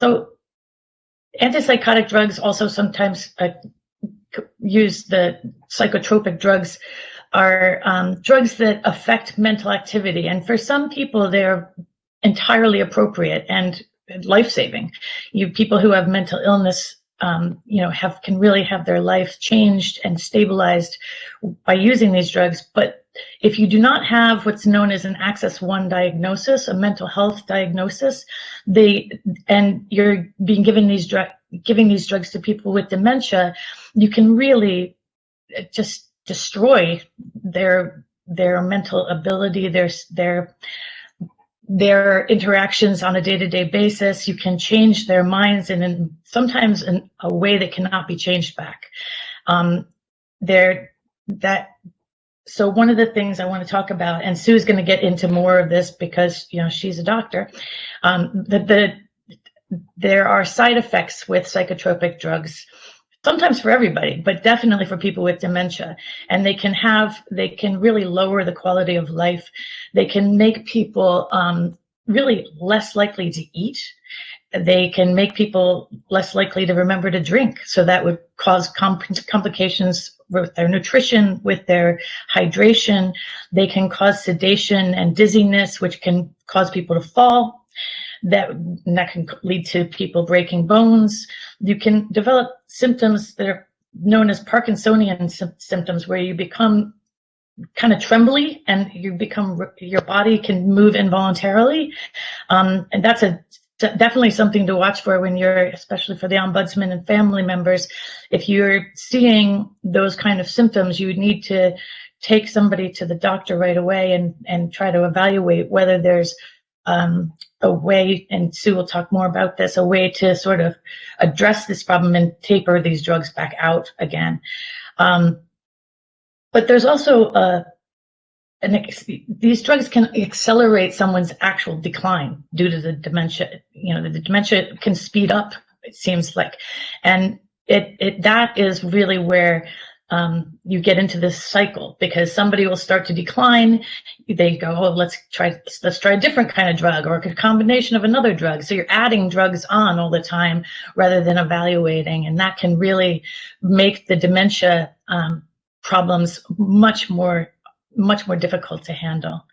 So antipsychotic drugs also sometimes use the psychotropic drugs are drugs that affect mental activity. And for some people, they're entirely appropriate and life-saving. People who have mental illness, can really have their life changed and stabilized by using these drugs. But if you do not have what's known as an Axis 1 diagnosis, a mental health diagnosis, and you're being given giving these drugs to people with dementia, you can really just destroy their mental ability, their interactions on a day-to-day basis. You can change their minds sometimes in a way that cannot be changed back. So one of the things I want to talk about, and Sue's going to get into more of this because she's a doctor, there are side effects with psychotropic drugs, sometimes for everybody, but definitely for people with dementia. And they can really lower the quality of life. They can make people really less likely to eat. They can make people less likely to remember to drink. So that would cause complications with their nutrition, with their hydration. They can cause sedation and dizziness, which can cause people to fall. That can lead to people breaking bones. You can develop symptoms that are known as Parkinsonian symptoms, where you become kind of trembly and your body can move involuntarily. And that's definitely something to watch for especially for the ombudsman and family members. If you're seeing those kind of symptoms, you would need to take somebody to the doctor right away and try to evaluate whether there's a way, and Sue will talk more about this, a way to sort of address this problem and taper these drugs back out again. But there's also these drugs can accelerate someone's actual decline due to the dementia. The dementia can speed up, it seems like, and that is really where you get into this cycle, because somebody will start to decline. They go, oh, let's try a different kind of drug or a combination of another drug. So you're adding drugs on all the time rather than evaluating, and that can really make the dementia problems much more difficult to handle.